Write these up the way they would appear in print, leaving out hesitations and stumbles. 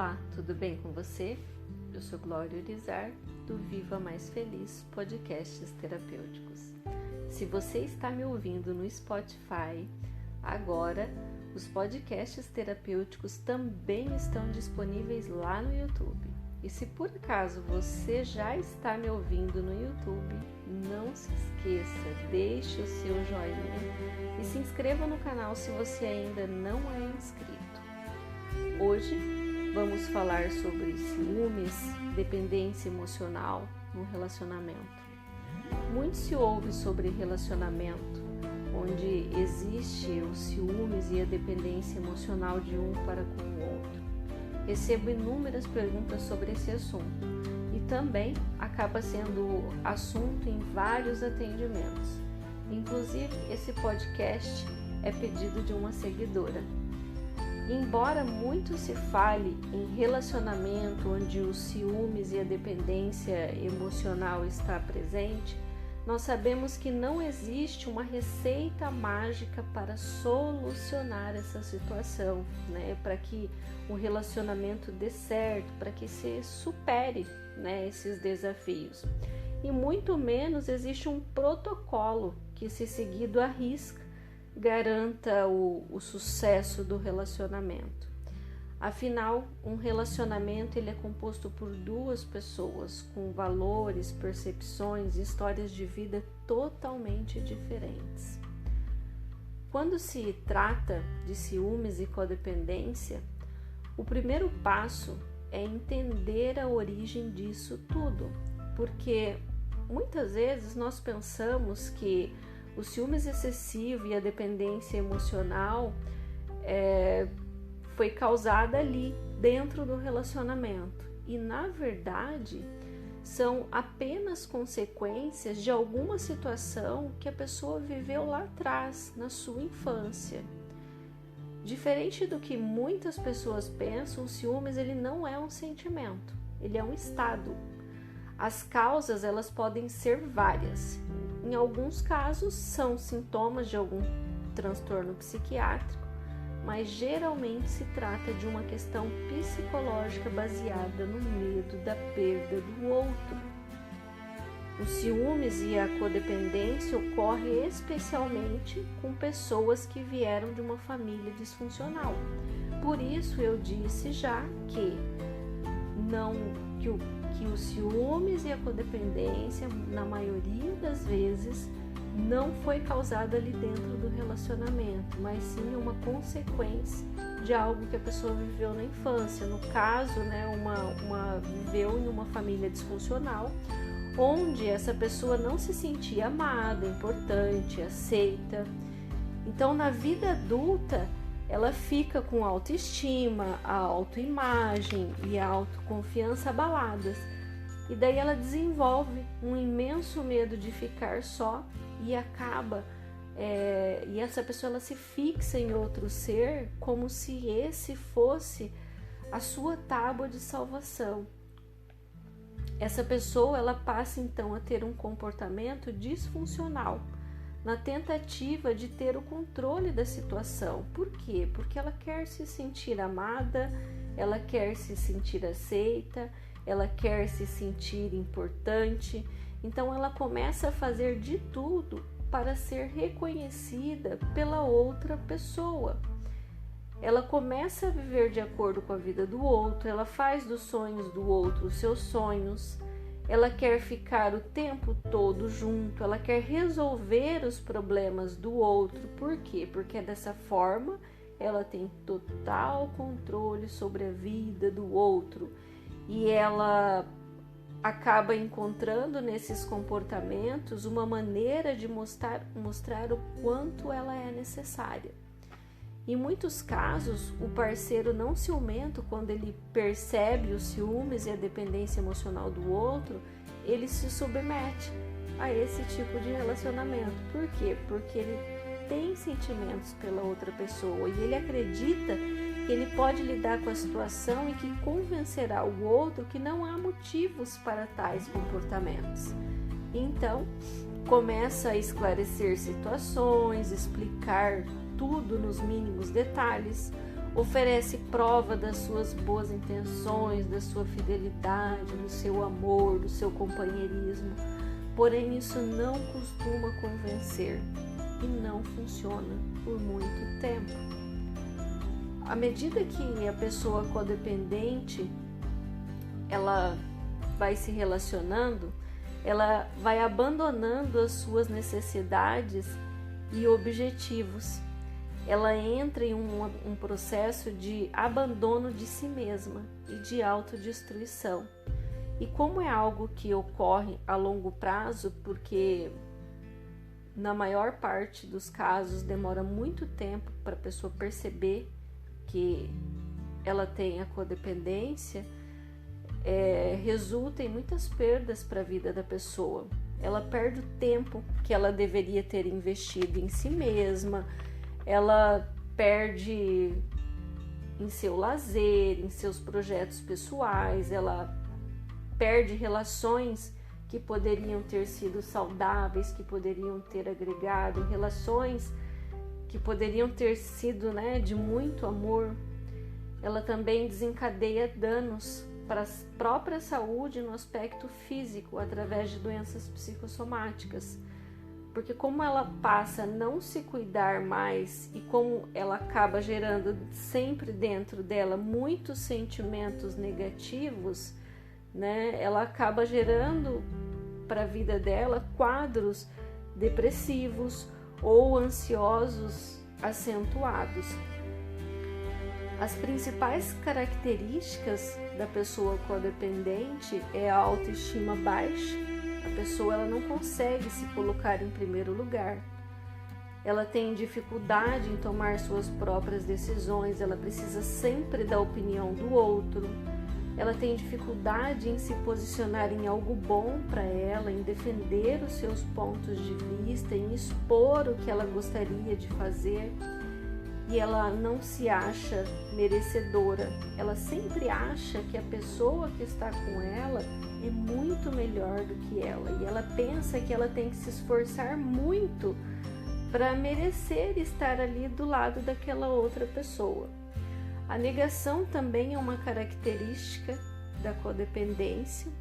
Olá, tudo bem com você? Eu sou Glória Urizar, do Viva Mais Feliz Podcasts Terapêuticos. Se você está me ouvindo no Spotify, agora os podcasts terapêuticos também estão disponíveis lá no YouTube. E se por acaso você já está me ouvindo no YouTube, não se esqueça, deixe o seu joinha e se inscreva no canal se você ainda não é inscrito. Hoje vamos falar sobre ciúmes, dependência emocional no relacionamento. Muito se ouve sobre relacionamento, onde existe os ciúmes e a dependência emocional de um para com o outro. Recebo inúmeras perguntas sobre esse assunto e também acaba sendo assunto em vários atendimentos. Inclusive, esse podcast é pedido de uma seguidora. Embora muito se fale em relacionamento onde os ciúmes e a dependência emocional está presente, nós sabemos que não existe uma receita mágica para solucionar essa situação, para que o relacionamento dê certo, para que se supere, esses desafios. E muito menos existe um protocolo que, se seguido à risca, garanta o sucesso do relacionamento. Afinal, um relacionamento ele é composto por duas pessoas com valores, percepções e histórias de vida totalmente diferentes. Quando se trata de ciúmes e codependência, o primeiro passo é entender a origem disso tudo, porque muitas vezes nós pensamos que o ciúmes excessivo e a dependência emocional foi causada ali, dentro do relacionamento. E, na verdade, são apenas consequências de alguma situação que a pessoa viveu lá atrás, na sua infância. Diferente do que muitas pessoas pensam, o ciúmes ele não é um sentimento, ele é um estado. As causas elas podem ser várias. Em alguns casos são sintomas de algum transtorno psiquiátrico, mas geralmente se trata de uma questão psicológica baseada no medo da perda do outro. Os ciúmes e a codependência ocorrem especialmente com pessoas que vieram de uma família disfuncional. Por isso eu disse já que os ciúmes e a codependência, na maioria das vezes, não foi causada ali dentro do relacionamento, mas sim uma consequência de algo que a pessoa viveu na infância. No caso, viveu em uma família disfuncional, onde essa pessoa não se sentia amada, importante, aceita. Então, na vida adulta, ela fica com a autoestima, a autoimagem e a autoconfiança abaladas. E daí ela desenvolve um imenso medo de ficar só e e essa pessoa ela se fixa em outro ser como se esse fosse a sua tábua de salvação. Essa pessoa ela passa então a ter um comportamento disfuncional, na tentativa de ter o controle da situação. Por quê? Porque ela quer se sentir amada, ela quer se sentir aceita, ela quer se sentir importante. Então ela começa a fazer de tudo para ser reconhecida pela outra pessoa. Ela começa a viver de acordo com a vida do outro, ela faz dos sonhos do outro os seus sonhos. Ela quer ficar o tempo todo junto, ela quer resolver os problemas do outro. Por quê? Porque dessa forma ela tem total controle sobre a vida do outro e ela acaba encontrando nesses comportamentos uma maneira de mostrar o quanto ela é necessária. Em muitos casos, o parceiro não ciumento, quando ele percebe os ciúmes e a dependência emocional do outro, ele se submete a esse tipo de relacionamento. Por quê? Porque ele tem sentimentos pela outra pessoa e ele acredita que ele pode lidar com a situação e que convencerá o outro que não há motivos para tais comportamentos. Então, começa a esclarecer situações, explicar tudo nos mínimos detalhes, oferece prova das suas boas intenções, da sua fidelidade, do seu amor, do seu companheirismo. Porém, isso não costuma convencer e não funciona por muito tempo. À medida que a pessoa codependente ela vai se relacionando, ela vai abandonando as suas necessidades e objetivos. Ela entra em um processo de abandono de si mesma e de autodestruição. E como é algo que ocorre a longo prazo, porque na maior parte dos casos demora muito tempo para a pessoa perceber que ela tem a codependência, resulta em muitas perdas para a vida da pessoa. Ela perde o tempo que ela deveria ter investido em si mesma, ela perde em seu lazer, em seus projetos pessoais, ela perde relações que poderiam ter sido saudáveis, que poderiam ter agregado, relações que poderiam ter sido, de muito amor. Ela também desencadeia danos para a própria saúde no aspecto físico, através de doenças psicossomáticas. Porque como ela passa a não se cuidar mais e como ela acaba gerando sempre dentro dela muitos sentimentos negativos, ela acaba gerando para a vida dela quadros depressivos ou ansiosos acentuados. As principais características da pessoa codependente é a autoestima baixa. A pessoa ela não consegue se colocar em primeiro lugar. Ela tem dificuldade em tomar suas próprias decisões, ela precisa sempre da opinião do outro. Ela tem dificuldade em se posicionar em algo bom para ela, em defender os seus pontos de vista, em expor o que ela gostaria de fazer. E ela não se acha merecedora. Ela sempre acha que a pessoa que está com ela é muito melhor do que ela. E ela pensa que ela tem que se esforçar muito para merecer estar ali do lado daquela outra pessoa. A negação também é uma característica da codependência.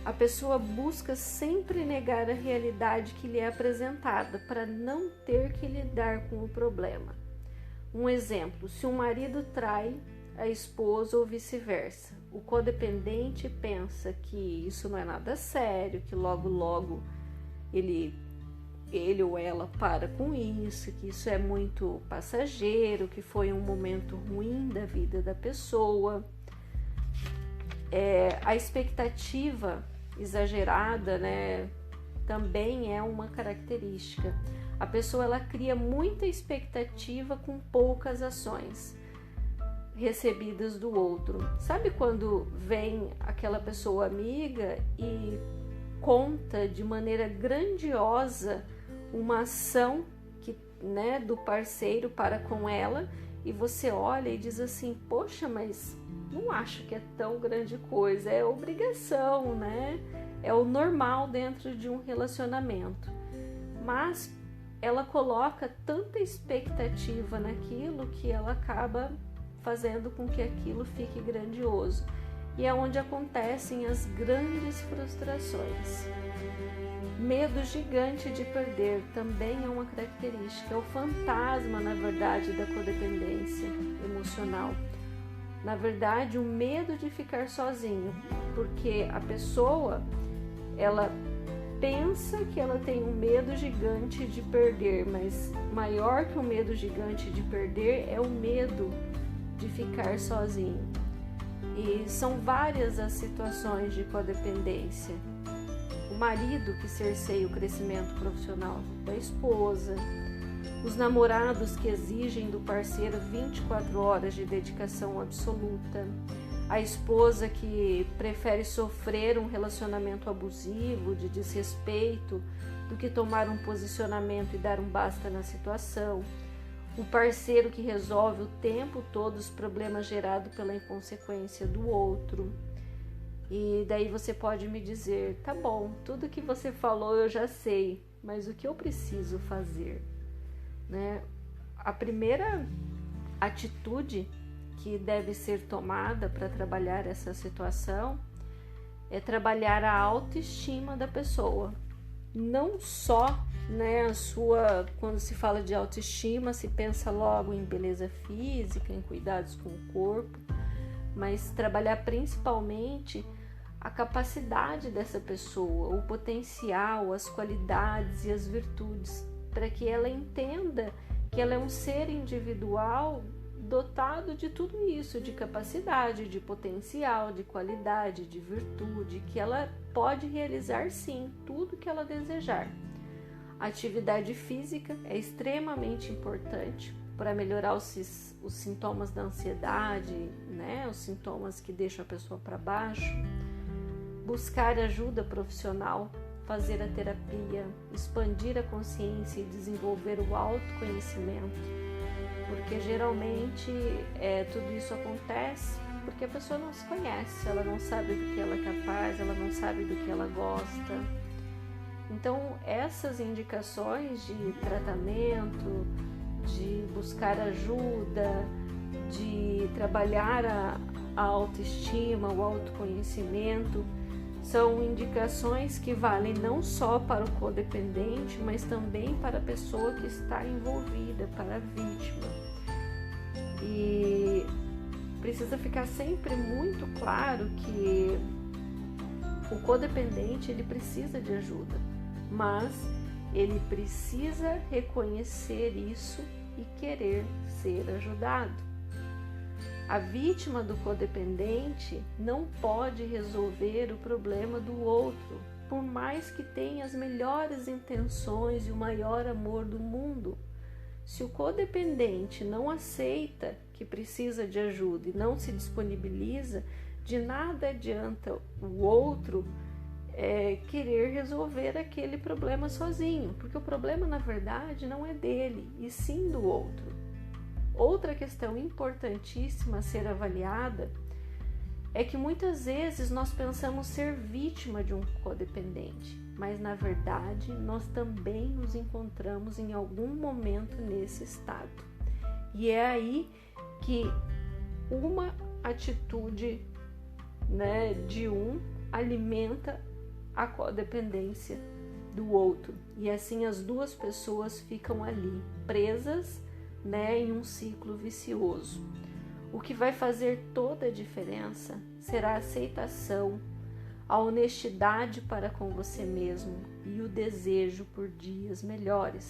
A pessoa busca sempre negar a realidade que lhe é apresentada para não ter que lidar com o problema. Um exemplo, se um marido trai a esposa ou vice-versa, o codependente pensa que isso não é nada sério, que logo ele ou ela para com isso, que isso é muito passageiro, que foi um momento ruim da vida da pessoa. A expectativa exagerada, também é uma característica. A pessoa ela cria muita expectativa com poucas ações recebidas do outro. Sabe quando vem aquela pessoa amiga e conta de maneira grandiosa uma ação que, do parceiro para com ela, e você olha e diz assim: poxa, mas não acho que é tão grande coisa, é obrigação, é o normal dentro de um relacionamento. Mas ela coloca tanta expectativa naquilo que ela acaba fazendo com que aquilo fique grandioso. E é onde acontecem as grandes frustrações. Medo gigante de perder também é uma característica. É o fantasma, na verdade, da codependência emocional. Na verdade, o medo de ficar sozinho, porque a pessoa, ela pensa que ela tem um medo gigante de perder, mas maior que o medo gigante de perder é o medo de ficar sozinho. E são várias as situações de codependência. O marido que cerceia o crescimento profissional da esposa, os namorados que exigem do parceiro 24 horas de dedicação absoluta, a esposa que prefere sofrer um relacionamento abusivo, de desrespeito, do que tomar um posicionamento e dar um basta na situação, o parceiro que resolve o tempo todo os problemas gerados pela inconsequência do outro. E daí você pode me dizer: tá bom, tudo que você falou eu já sei, mas o que eu preciso fazer? A primeira atitude que deve ser tomada para trabalhar essa situação é trabalhar a autoestima da pessoa. Não só, né, quando se fala de autoestima, se pensa logo em beleza física, em cuidados com o corpo, mas trabalhar principalmente a capacidade dessa pessoa, o potencial, as qualidades e as virtudes, para que ela entenda que ela é um ser individual dotado de tudo isso, de capacidade, de potencial, de qualidade, de virtude, que ela pode realizar sim tudo que ela desejar. A atividade física é extremamente importante para melhorar os sintomas da ansiedade, né? Os sintomas que deixam a pessoa para baixo. Buscar ajuda profissional, fazer a terapia, expandir a consciência e desenvolver o autoconhecimento. Porque geralmente tudo isso acontece porque a pessoa não se conhece, ela não sabe do que ela é capaz, ela não sabe do que ela gosta. Então, essas indicações de tratamento, de buscar ajuda, de trabalhar a autoestima, o autoconhecimento, são indicações que valem não só para o codependente, mas também para a pessoa que está envolvida, para a vítima. E precisa ficar sempre muito claro que o codependente ele precisa de ajuda, mas ele precisa reconhecer isso e querer ser ajudado. A vítima do codependente não pode resolver o problema do outro, por mais que tenha as melhores intenções e o maior amor do mundo. Se o codependente não aceita que precisa de ajuda e não se disponibiliza, de nada adianta o outro querer resolver aquele problema sozinho, porque o problema, na verdade, não é dele, e sim do outro. Outra questão importantíssima a ser avaliada é que muitas vezes nós pensamos ser vítima de um codependente, mas na verdade nós também nos encontramos em algum momento nesse estado. E é aí que uma atitude, né, de um alimenta a codependência do outro. E assim as duas pessoas ficam ali presas, né, em um ciclo vicioso. O que vai fazer toda a diferença será a aceitação, a honestidade para com você mesmo e o desejo por dias melhores.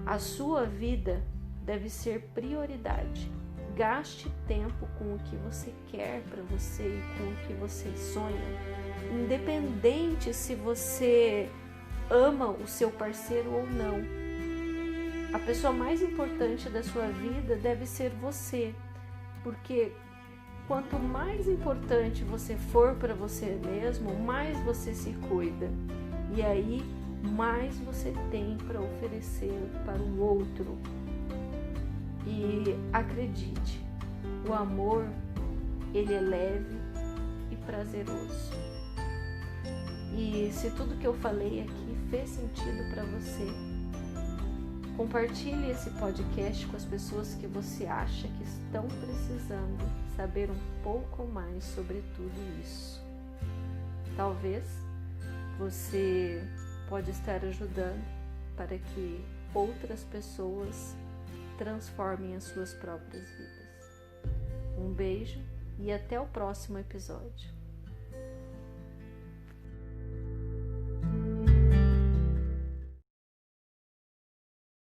A sua vida deve ser prioridade. Gaste tempo com o que você quer para você e com o que você sonha, independente se você ama o seu parceiro ou não. A pessoa mais importante da sua vida deve ser você, porque quanto mais importante você for para você mesmo, mais você se cuida. E aí, mais você tem para oferecer para o outro. E acredite, o amor, ele é leve e prazeroso. E se tudo que eu falei aqui fez sentido para você, compartilhe esse podcast com as pessoas que você acha que estão precisando saber um pouco mais sobre tudo isso. Talvez você pode estar ajudando para que outras pessoas transformem as suas próprias vidas. Um beijo e até o próximo episódio.